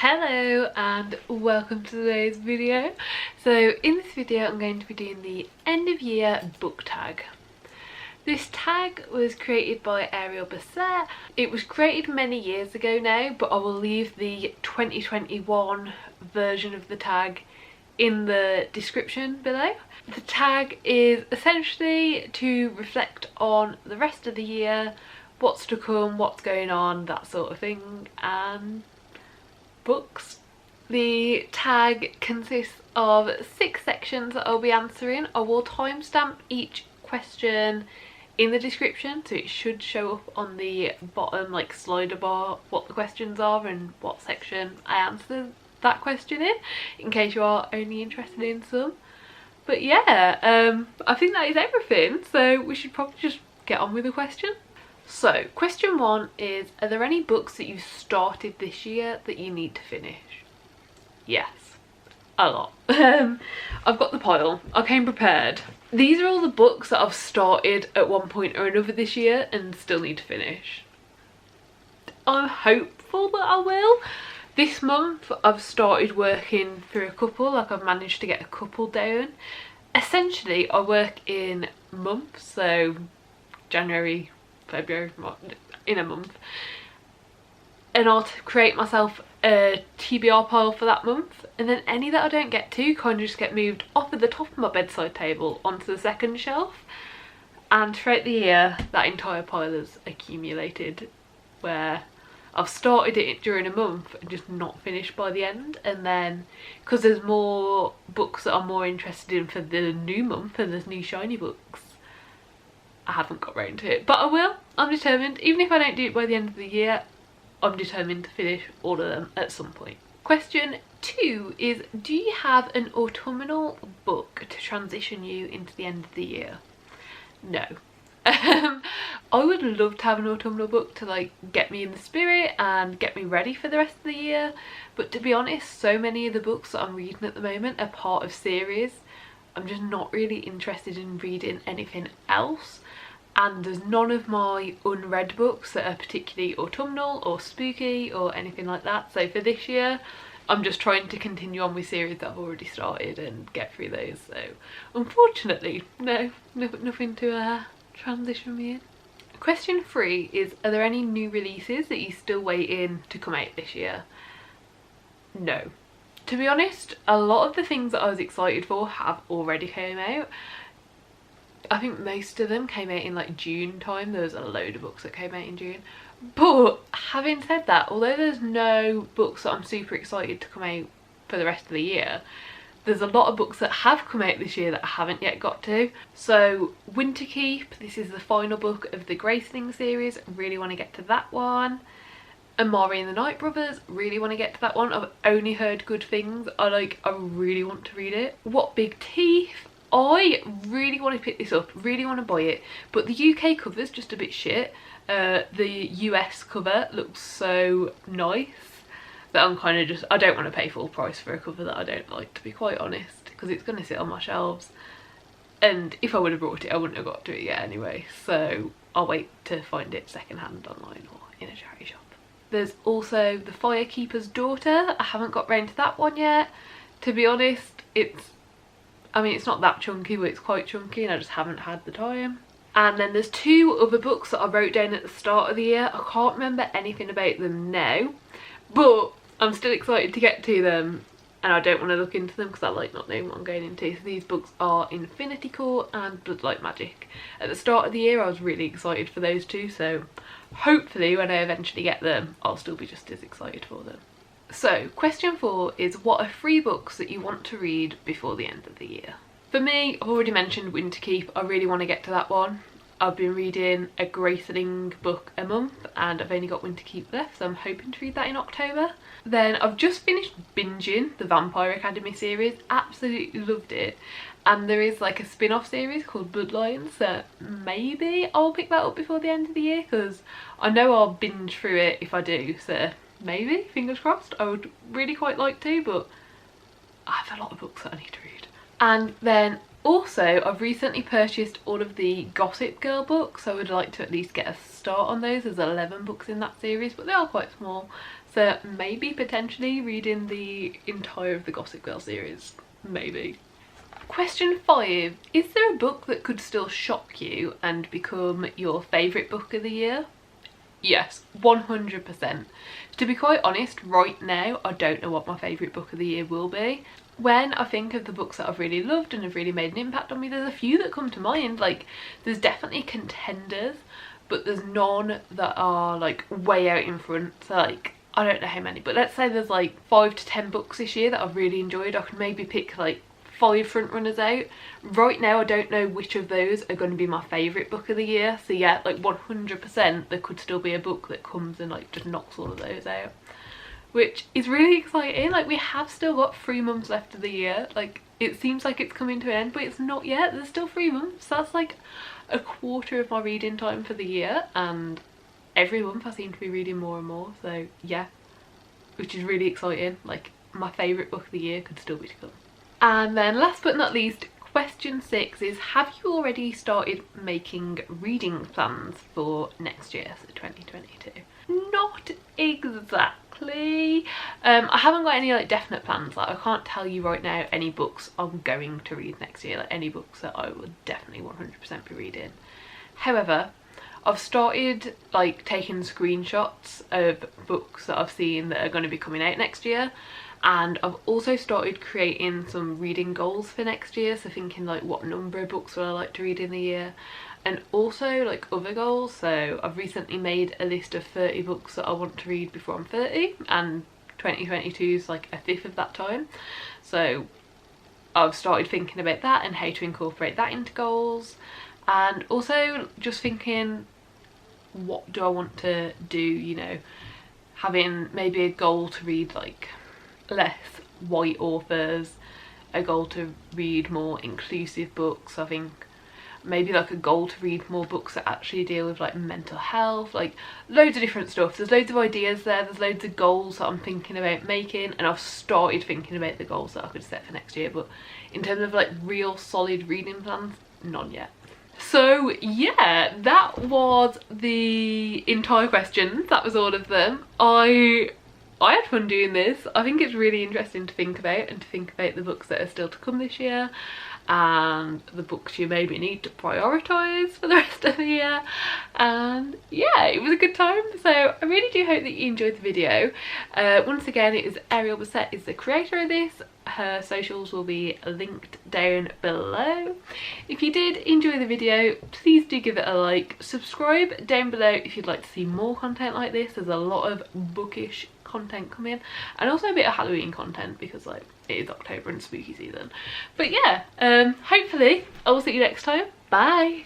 Hello and welcome to today's video. So in this video I'm going to be doing the end of year book tag. This tag was created by Ariel Bissett. It was created many years ago now, but I will leave the 2021 version of the tag in the description below. The tag is essentially to reflect on the rest of the year, what's to come, what's going on, that sort of thing, and books. The tag consists of 6 sections that I'll be answering. I will timestamp each question in the description, so it should show up on the bottom like slider bar what the questions are and what section I answered that question in case you are only interested in some. But yeah, I think that is everything, so we should probably just get on with the question. So question 1 is, are there any books that you started this year that you need to finish? Yes, a lot. I've got the pile. I came prepared. These are all the books that I've started at one point or another this year and still need to finish. I'm hopeful that I will. This month I've started working through a couple, like I've managed to get a couple down. Essentially I work in months, so January, February, March, in a month, and I'll create myself a TBR pile for that month, and then any that I don't get to kind of just get moved off of the top of my bedside table onto the second shelf, and throughout the year that entire pile has accumulated where I've started it during a month and just not finished by the end, and then because there's more books that I'm more interested in for the new month and there's new shiny books, I haven't got round to it, but I will. I'm determined. Even if I don't do it by the end of the year, I'm determined to finish all of them at some point. Question 2 is, do you have an autumnal book to transition you into the end of the year? No. I would love to have an autumnal book to like get me in the spirit and get me ready for the rest of the year, but to be honest, so many of the books that I'm reading at the moment are part of series. I'm just not really interested in reading anything else, and there's none of my unread books that are particularly autumnal or spooky or anything like that. So for this year I'm just trying to continue on with series that I've already started and get through those. So unfortunately nothing to transition me in. Question 3 is, are there any new releases that you still waiting to come out this year? No. To be honest, a lot of the things that I was excited for have already came out. I think most of them came out in like June time. There was a load of books that came out in June. But having said that, although there's no books that I'm super excited to come out for the rest of the year, there's a lot of books that have come out this year that I haven't yet got to. So Winterkeep, this is the final book of the Graceling series. Really want to get to that one. Amari and the Night Brothers, really want to get to that one. I've only heard good things. I really want to read it. What Big Teeth, I really want to pick this up, really want to buy it, but the UK cover's just a bit shit. The US cover looks so nice that I'm kind of just, I don't want to pay full price for a cover that I don't like, to be quite honest, because it's going to sit on my shelves, and if I would have brought it I wouldn't have got to it yet anyway, so I'll wait to find it second-hand online or in a charity shop. There's also The Firekeeper's Daughter. I haven't got round to that one yet. To be honest, it's not that chunky, but it's quite chunky and I just haven't had the time. And then there's 2 other books that I wrote down at the start of the year. I can't remember anything about them now, but I'm still excited to get to them, and I don't want to look into them because I like not knowing what I'm going into. So these books are Infinity Court and Bloodlight Magic. At the start of the year I was really excited for those 2, so hopefully when I eventually get them I'll still be just as excited for them. So question 4 is, what are 3 books that you want to read before the end of the year? For me, I've already mentioned Winterkeep. I really want to get to that one. I've been reading a Graceling book a month and I've only got Winterkeep left, so I'm hoping to read that in October. Then I've just finished binging the Vampire Academy series, absolutely loved it, and there is like a spin-off series called Bloodlines, so maybe I'll pick that up before the end of the year because I know I'll binge through it if I do, so maybe, fingers crossed. I would really quite like to, but I have a lot of books that I need to read. And then also I've recently purchased all of the Gossip Girl books. I would like to at least get a start on those. There's 11 books in that series, but they are quite small, So maybe potentially reading the entire of the Gossip Girl series, maybe. Question 5. Is there a book that could still shock you and become your favourite book of the year? Yes, 100%. To be quite honest, right now I don't know what my favourite book of the year will be. When I think of the books that I've really loved and have really made an impact on me, there's a few that come to mind. Like, there's definitely contenders, but there's none that are like way out in front. So like, I don't know how many, but let's say there's like 5 to 10 books this year that I've really enjoyed. I can maybe pick like 5 front runners out. Right now I don't know which of those are going to be my favourite book of the year. So yeah, like 100% there could still be a book that comes and like just knocks all of those out, which is really exciting. Like, we have still got 3 months left of the year. Like, it seems like it's coming to an end, but it's not yet. There's still 3 months. That's like a quarter of my reading time for the year, and every month I seem to be reading more and more. So yeah, which is really exciting. Like, my favourite book of the year could still be to come. And then last but not least, question 6 is, have you already started making reading plans for next year, so 2022? Not exactly. I haven't got any like definite plans. Like, I can't tell you right now any books I'm going to read next year, like any books that I would definitely 100% be reading. However, I've started like taking screenshots of books that I've seen that are going to be coming out next year, and I've also started creating some reading goals for next year, so thinking like what number of books would I like to read in the year, and also like other goals. So I've recently made a list of 30 books that I want to read before I'm 30, and 2022 is like a fifth of that time. So I've started thinking about that and how to incorporate that into goals, and also just thinking, what do I want to do, you know, having maybe a goal to read like less white authors, a goal to read more inclusive books. I think maybe like a goal to read more books that actually deal with like mental health, like loads of different stuff. There's loads of ideas there, there's loads of goals that I'm thinking about making, and I've started thinking about the goals that I could set for next year, but in terms of like real solid reading plans, none yet. So yeah, that was the entire questions. That was all of them. I had fun doing this. I think it's really interesting to think about, and to think about the books that are still to come this year, and the books you maybe need to prioritise for the rest of the year. And yeah, it was a good time. So I really do hope that you enjoyed the video. Once again, it is Ariel Bissett is the creator of this. Her socials will be linked down below. If you did enjoy the video, please do give it a like. Subscribe down below if you'd like to see more content like this. There's a lot of bookish content coming, and also a bit of Halloween content, because like it is October and spooky season. But yeah, hopefully I will see you next time. Bye.